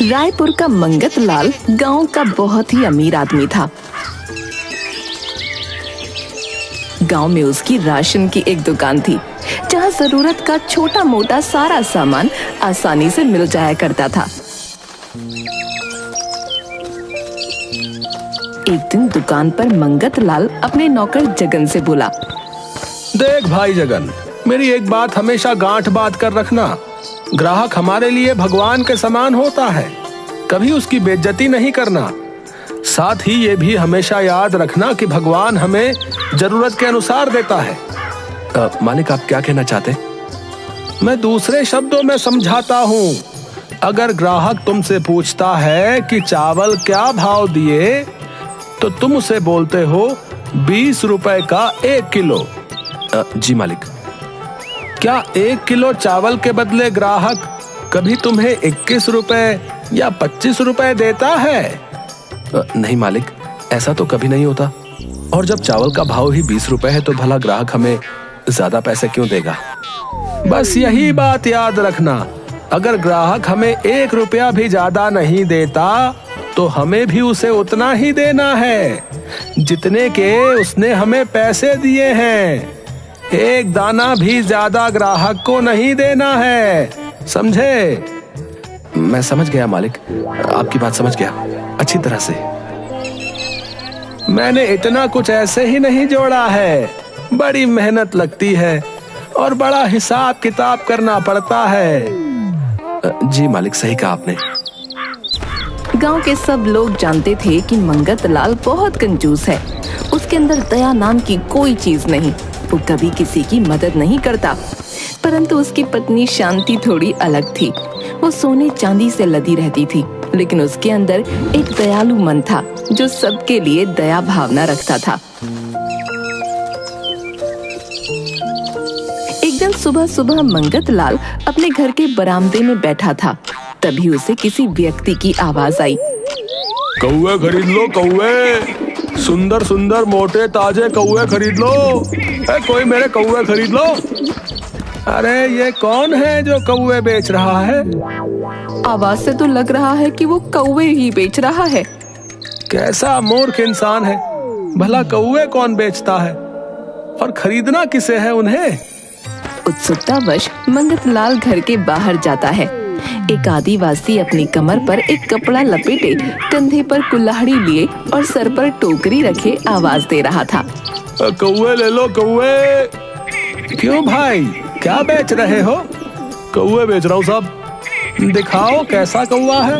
रायपुर का मंगत लाल गांव का बहुत ही अमीर आदमी था। गांव में उसकी राशन की एक दुकान थी, जहां जरूरत का छोटा मोटा सारा सामान आसानी से मिल जाया करता था। एक दिन दुकान पर मंगत लाल अपने नौकर जगन से बोला, देख भाई जगन, मेरी एक बात हमेशा गांठ बात कर रखना। ग्राहक हमारे लिए भगवान के समान होता है, कभी उसकी बेइज्जती नहीं करना। साथ ही ये भी हमेशा याद रखना कि भगवान हमें जरूरत के अनुसार देता है। मालिक, आप क्या कहना चाहते? मैं दूसरे शब्दों में समझाता हूँ। अगर ग्राहक तुमसे पूछता है कि चावल क्या भाव दिए, तो तुम उसे बोलते हो 20 रुपए का 1 किलो। जी मालिक। क्या 1 किलो चावल के बदले ग्राहक कभी तुम्हें 21 रुपए या 25 रुपए देता है? नहीं मालिक, ऐसा तो कभी नहीं होता। और जब चावल का भाव ही 20 रुपए है तो भला ग्राहक हमें ज्यादा पैसे क्यों देगा? बस यही बात याद रखना। अगर ग्राहक हमें 1 रुपया भी ज्यादा नहीं देता तो हमें भी उसे उतना ही देना है जितने के उसने हमें पैसे दिए हैं। एक दाना भी ज्यादा ग्राहक को नहीं देना है, समझे? मैं समझ गया मालिक, आपकी बात समझ गया अच्छी तरह से। मैंने इतना कुछ ऐसे ही नहीं जोड़ा है, बड़ी मेहनत लगती है और बड़ा हिसाब किताब करना पड़ता है। जी मालिक, सही कहा आपने। गांव के सब लोग जानते थे कि मंगत लाल बहुत कंजूस है। उसके अंदर दया नाम की कोई चीज नहीं। वो कभी किसी की मदद नहीं करता। परंतु उसकी पत्नी शांति थोड़ी अलग थी। वो सोने चांदी से लदी रहती थी, लेकिन उसके अंदर एक दयालु मन था जो सबके लिए दया भावना रखता था। एक दिन सुबह सुबह मंगत लाल अपने घर के बरामदे में बैठा था। तभी उसे किसी व्यक्ति की आवाज आई, कौवे खरीद लो, कौवे। सुंदर सुंदर मोटे ताजे कौवे खरीद लो। कोई मेरे कौवे खरीद लो। अरे ये कौन है जो कौवे बेच रहा है? आवाज से तो लग रहा है कि वो कौवे ही बेच रहा है। कैसा मूर्ख इंसान है, भला कौवे कौन बेचता है और खरीदना किसे है उन्हें? उत्सुकतावश मंगत लाल घर के बाहर जाता है। एक आदिवासी अपनी कमर पर एक कपड़ा लपेटे, कंधे पर कुल्हाड़ी लिए और सर पर टोकरी रखे आवाज दे रहा था, कौवे ले लो, कौवे। क्यों भाई, क्या बेच रहे हो? कौवे बेच रहा हूँ साहब। दिखाओ कैसा कौवा है।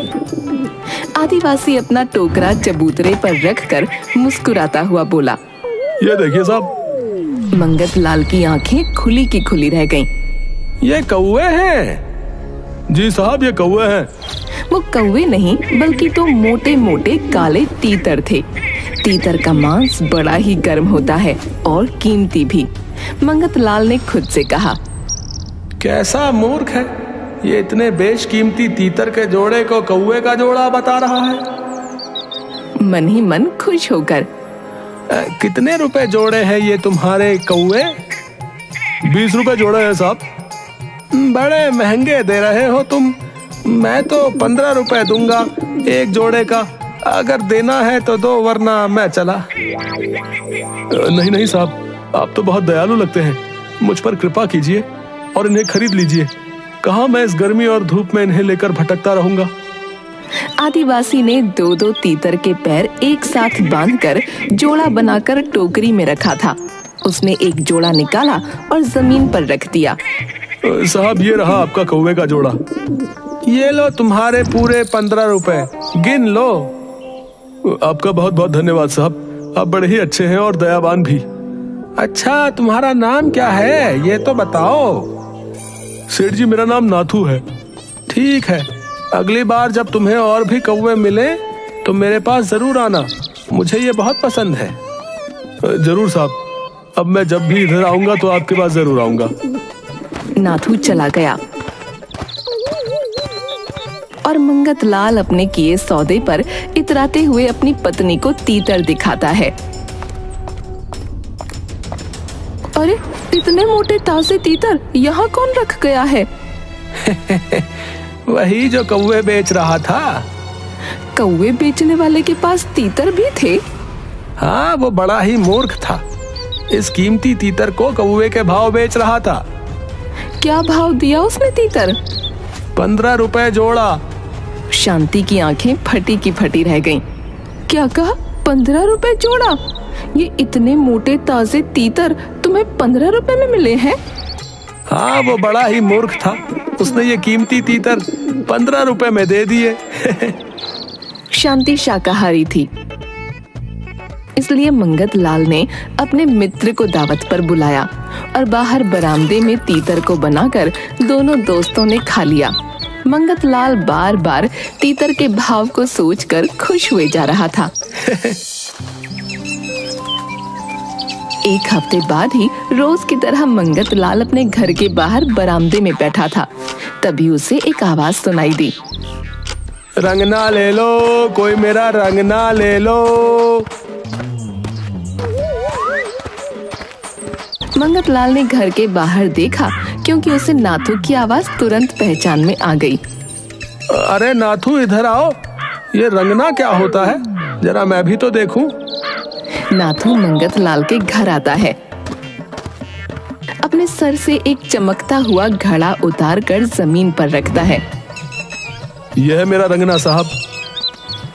आदिवासी अपना टोकरा चबूतरे पर रखकर मुस्कुराता हुआ बोला, ये देखिए साहब। मंगत लाल की आंखें खुली की खुली रह गईं। ये कौवे हैं? जी साहब, ये कौवे हैं। वो कौवे नहीं बल्कि तो मोटे मोटे काले तीतर थे। तीतर का मांस बड़ा ही गर्म होता है और कीमती भी। मंगत लाल ने खुद से कहा, कैसा मूर्ख है, ये इतने बेशकीमती तीतर के जोड़े को कौवे का जोड़ा बता रहा है। मन ही मन खुश होकर, कितने रुपए जोड़े हैं ये तुम्हारे कौवे? 20 रुपए जोड़े हैं साहब। बड़े महंगे दे रहे हो तुम। मैं तो 15 रुपए दूंगा एक जोड़े का। अगर देना है तो दो, वरना मैं चला। नहीं नहीं साहब, आप तो बहुत दयालु लगते हैं। मुझ पर कृपा कीजिए और इन्हें खरीद लीजिए। कहाँ मैं इस गर्मी और धूप में इन्हें लेकर भटकता रहूंगा। आदिवासी ने 2-2 तीतर के पैर एक साथ बांधकर जोड़ा बनाकर टोकरी में रखा था। उसने एक जोड़ा निकाला और जमीन पर रख दिया। साहब, ये रहा आपका कौवे का जोड़ा। ये लो तुम्हारे पूरे 15 रुपए, गिन लो। आपका बहुत बहुत धन्यवाद साहब, आप बड़े ही अच्छे हैं और दयावान भी। अच्छा, तुम्हारा नाम क्या है ये तो बताओ। सेठ जी, मेरा नाम नाथू है। ठीक है, अगली बार जब तुम्हें और भी कौवे मिले तो मेरे पास जरूर आना, मुझे ये बहुत पसंद है। जरूर साहब, अब मैं जब भी इधर आऊंगा तो आपके पास जरूर आऊंगा। नाथू चला गया और मंगत लाल अपने किए सौदे पर इतराते हुए अपनी पत्नी को तीतर दिखाता है। अरे, इतने मोटे ताजे तीतर यहाँ कौन रख गया है? वही जो कौवे बेच रहा था। कौवे बेचने वाले के पास तीतर भी थे? हाँ, वो बड़ा ही मूर्ख था। इस कीमती तीतर को कौवे के भाव बेच रहा था। क्या भाव दिया उसने तीतर? 15 रुपए जोड़ा। शांति की आंखें फटी की फटी रह गईं। क्या कहा? 15 रुपए जोड़ा? ये इतने मोटे ताजे तीतर तुम्हें 15 रुपए में मिले हैं? हाँ, वो बड़ा ही मूर्ख था। उसने ये कीमती तीतर 15 रुपए में दे दिए। शांति शाकाहारी थी, इसलिए मंगत लाल ने अपने मित्र को दावत पर बुलाया और बाहर बरामदे में तीतर को बनाकर दोनों दोस्तों ने खा लिया। मंगत लाल बार बार तीतर के भाव को सोचकर खुश हुए जा रहा था। एक हफ्ते बाद ही रोज की तरह मंगत लाल अपने घर के बाहर बरामदे में बैठा था। तभी उसे एक आवाज सुनाई दी। रंगना ले लो, कोई मेरा रंगना ले लो। मंगत लाल ने घर के बाहर देखा, क्योंकि उसे नाथू की आवाज तुरंत पहचान में आ गई। अरे नाथू, इधर आओ। ये रंगना क्या होता है? जरा मैं भी तो देखूं। नाथू मंगत लाल के घर आता है। अपने सर से एक चमकता हुआ घड़ा उतार कर जमीन पर रखता है। यह है मेरा रंगना साहब।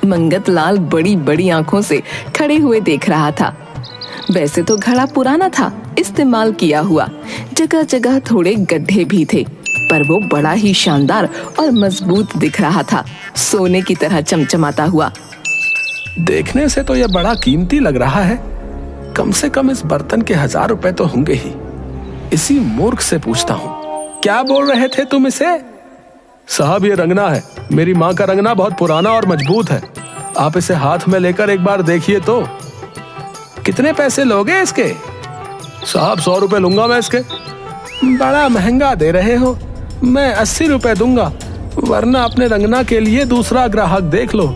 मंगत लाल बड़ी बड़ी आंखों से खड़े हुए देख रहा था। वैसे तो घड़ा पुराना था, इस्तेमाल किया हुआ, जगह जगह थोड़े गड्ढे भी थे, पर वो बड़ा ही शानदार और मजबूत दिख रहा था, सोने की तरह चमचमाता हुआ। देखने से तो यह बड़ा कीमती लग रहा है। कम से कम इस बर्तन के 1000 रुपए तो होंगे ही। इसी मूर्ख से पूछता हूँ, क्या बोल रहे थे तुम इसे? साहब, ये रंगना है। मेरी माँ का रंगना बहुत पुराना और मजबूत है। आप इसे हाथ में लेकर एक बार देखिए तो। कितने पैसे लोगे इसके? साहब, 100 रुपए लूंगा मैं इसके। बड़ा महंगा दे रहे हो। मैं 80 रुपए दूंगा, वरना अपने रंगना के लिए दूसरा ग्राहक देख लो।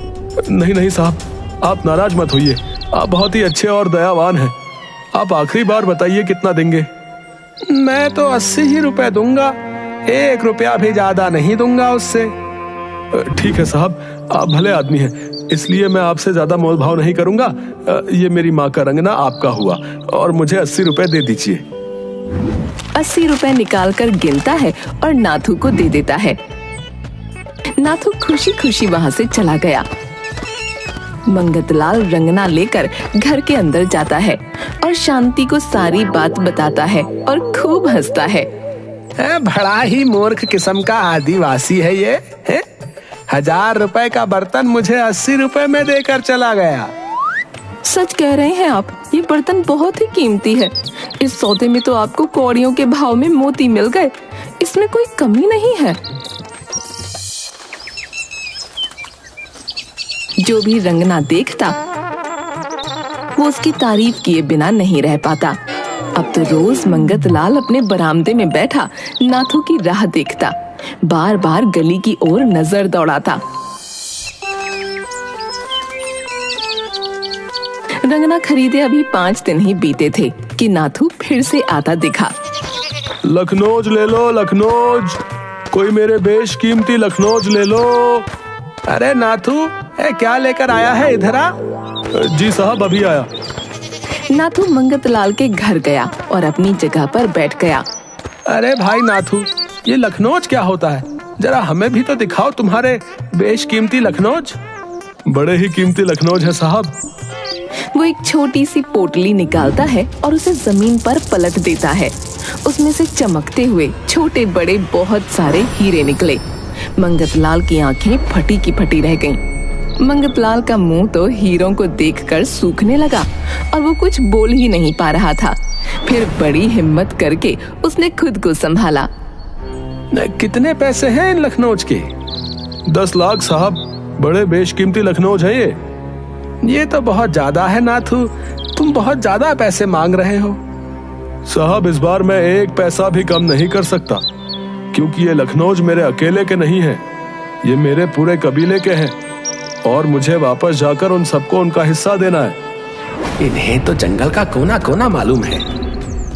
नहीं नहीं साहब, आप नाराज मत होइए। आप बहुत ही अच्छे और दयावान हैं। आप आखिरी बार बताइए कितना देंगे? मैं तो 80 ही रुपए दूंगा, 1 रुपया भी ज्यादा नहीं दूंगा उससे। ठीक है साहब, आप भले आदमी हैं, इसलिए मैं आपसे ज्यादा मोल भाव नहीं करूंगा। ये मेरी माँ का रंगना आपका हुआ और मुझे 80 रुपए दे दीजिए। 80 रुपए निकाल कर गिनता है और नाथू को दे देता है। नाथू खुशी खुशी वहाँ से चला गया। मंगत लाल रंगना लेकर घर के अंदर जाता है और शांति को सारी बात बताता है और खूब हंसता है। बड़ा ही मूर्ख किस्म का आदिवासी है ये है? 1000 रुपए का बर्तन मुझे 80 रुपए में देकर चला गया। सच कह रहे हैं आप, ये बर्तन बहुत ही कीमती है। इस सौदे में तो आपको कौड़ियों के भाव में मोती मिल गए, इसमें कोई कमी नहीं है। जो भी रंगना देखता वो उसकी तारीफ किए बिना नहीं रह पाता। अब तो रोज मंगत लाल अपने बरामदे में बैठा नाथू की राह देखता, बार बार गली की ओर नजर दौड़ाता। रंगना खरीदे अभी 5 दिन ही बीते थे कि नाथू फिर से आता दिखा। लखनौज ले लो, लखनौज। कोई मेरे बेशकीमती लखनौज ले लो। अरे नाथू, क्या लेकर आया है? इधर आ। जी साहब, अभी आया। नाथू मंगत लाल के घर गया और अपनी जगह पर बैठ गया। अरे भाई नाथू, ये लखनौज क्या होता है? जरा हमें भी तो दिखाओ तुम्हारे बेशकीमती लखनौज। बड़े ही कीमती लखनौज है साहब। वो एक छोटी सी पोटली निकालता है और उसे जमीन पर पलट देता है। उसमें से चमकते हुए छोटे बड़े बहुत सारे हीरे निकले। मंगत लाल की आंखें फटी की फटी रह गईं। मंगत लाल का मुंह तो हीरों को देखकर सूखने लगा और वो कुछ बोल ही नहीं पा रहा था। फिर बड़ी हिम्मत करके उसने खुद को संभाला। कितने पैसे हैं इन लखनौज के? 10 लाख साहब, बड़े बेशकीमती लखनौज है ये। ये तो बहुत ज्यादा है नाथू, तुम बहुत ज्यादा पैसे मांग रहे हो। साहब, इस बार मैं 1 पैसा भी कम नहीं कर सकता, क्योंकि ये लखनौज मेरे अकेले के नहीं है, ये मेरे पूरे कबीले के हैं और मुझे वापस जाकर उन सबको उनका हिस्सा देना है। इन्हें तो जंगल का कोना कोना मालूम है।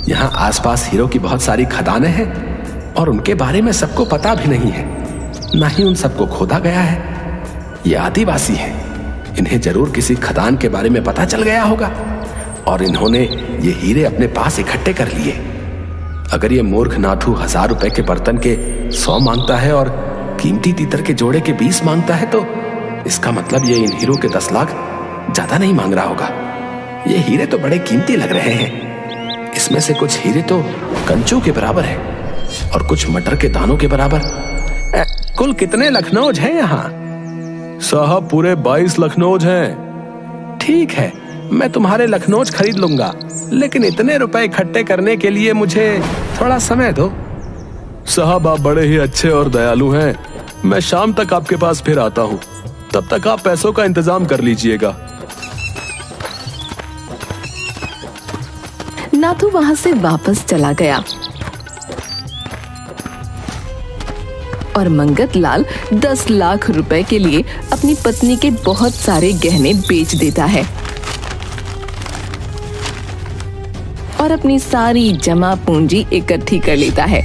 यहाँ आसपास हीरो की बहुत सारी खदानें हैं और उनके बारे में सबको पता भी नहीं है। ना ही उन सबको खोदा गया है। ये आदिवासी हैं, इन्हें जरूर किसी खदान के बारे में पता चल गया होगा और इन्होंने ये हीरे अपने पास इकट्ठे कर लिए। अगर ये मूर्ख नाथू 1000 रुपए के बर्तन के 100 मांगता है और कीमती तीतर के जोड़े के 20 मांगता है, तो इसका मतलब ये इन हीरो के 10 लाख ज्यादा नहीं मांग रहा होगा। ये हीरे तो बड़े कीमती लग रहे हैं। इसमें से कुछ हीरे तो कंचों के बराबर है और कुछ मटर के दानों के बराबर। कुल कितने लखनऊज हैं यहाँ? साहब पूरे 22 लखनऊज हैं। ठीक है, मैं तुम्हारे लखनऊज खरीद लूंगा, लेकिन इतने रुपए इकट्ठे करने के लिए मुझे थोड़ा समय दो। साहब आप बड़े ही अच्छे और दयालु हैं। मैं शाम तक आपके पास फिर आता हूँ, तब तक आप पैसों का इंतजाम कर लीजिएगा। नाथू वहां से वापस चला गया और मंगत लाल 10 लाख रुपए के लिए अपनी पत्नी के बहुत सारे गहने बेच देता है और अपनी सारी जमा पूंजी इकट्ठी कर लेता है।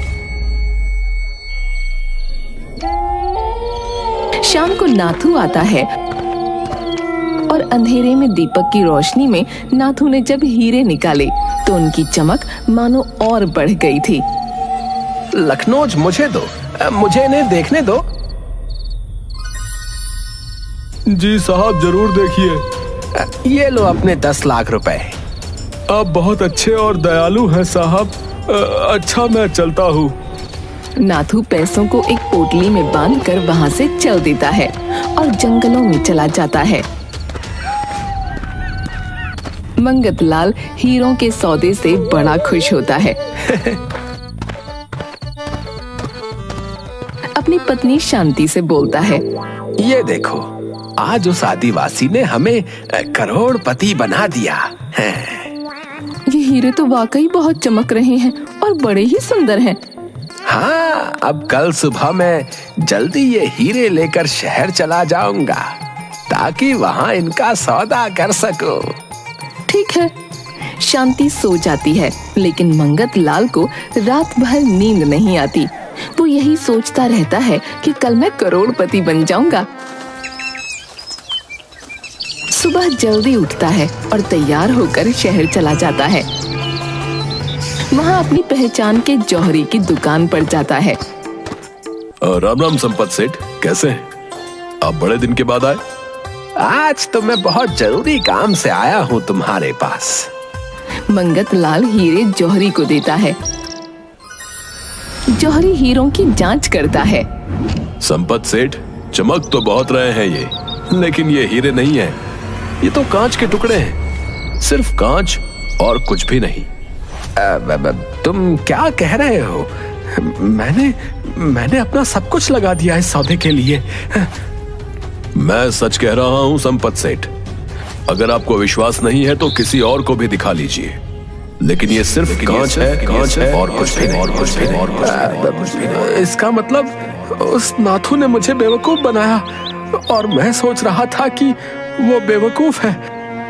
शाम को नाथू आता है और अंधेरे में दीपक की रोशनी में नाथू ने जब हीरे निकाले तो उनकी चमक मानो और बढ़ गई थी। लखनऊज मुझे दो, मुझे इन्हें देखने दो। जी साहब जरूर देखिए। ये लो अपने 10 लाख रुपए। आप बहुत अच्छे और दयालु हैं साहब। अच्छा मैं चलता हूँ। नाथू पैसों को एक पोटली में बांधकर वहां से चल देता है और जंगलों में चला जाता है। मंगत लाल हीरों के सौदे से बड़ा खुश होता है। अपनी पत्नी शांति से बोलता है, ये देखो, आज उस आदिवासी ने हमें करोड़पति बना दिया है। ये हीरे तो वाकई बहुत चमक रहे हैं और बड़े ही सुंदर हैं। हाँ, अब कल सुबह मैं जल्दी ये हीरे लेकर शहर चला जाऊंगा ताकि वहाँ इनका सौदा कर सकूं। ठीक है। शांति सो जाती है, लेकिन मंगत लाल को रात भर नींद नहीं आती। वो यही सोचता रहता है कि कल मैं करोड़पति बन जाऊंगा। सुबह जल्दी उठता है और तैयार होकर शहर चला जाता है। वहाँ अपनी पहचान के जौहरी की दुकान पर जाता है। राम राम संपत सेठ, कैसे हैं? आप बड़े दिन के बाद आए। आज तो मैं बहुत जरूरी काम से आया हूँ तुम्हारे पास। मंगत लाल हीरे जौहरी को देता है। जौहरी हीरों की जांच करता है। संपत सेठ, चमक तो बहुत रहे हैं ये, लेकिन ये हीरे नहीं है। ये तो कांच के टुकड़े हैं, सिर्फ कांच और कुछ भी नहीं। तुम क्या कह रहे हो? मैंने अपना सब कुछ लगा दिया इस सौदे के लिए। मैं सच कह रहा हूँ संपत सेठ। अगर आपको विश्वास नहीं है तो किसी और को भी दिखा लीजिए, लेकिन ये सिर्फ कांच है और कुछ भी नहीं। इसका मतलब उस नाथू ने मुझे बेवकूफ बनाया और मैं सोच रहा था कि वो बेवकूफ है।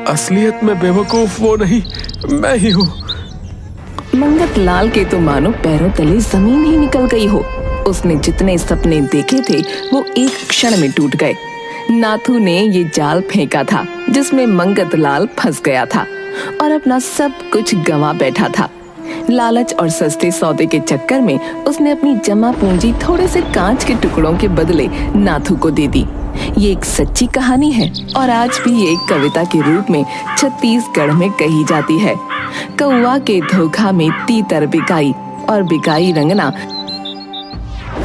असलियत में बेवकूफ वो नहीं, मैं ही हूँ। मंगत लाल के तो मानो पैरों तले जमीन ही निकल गई हो। उसने जितने सपने देखे थे वो एक क्षण में टूट गए। नाथू ने ये जाल फेंका था जिसमें मंगत लाल फंस गया था और अपना सब कुछ गंवा बैठा था। लालच और सस्ते सौदे के चक्कर में उसने अपनी जमा पूंजी थोड़े से कांच के टुकड़ों के बदले नाथू को दे दी। ये एक सच्ची कहानी है और आज भी ये एक कविता के रूप में छत्तीसगढ़ में कही जाती है। कौवा के धोखा में तीतर बिकाई और बिकाई रंगना।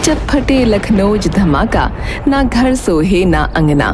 जब फटे लखनऊ धमाका, ना घर सोहे ना अंगना।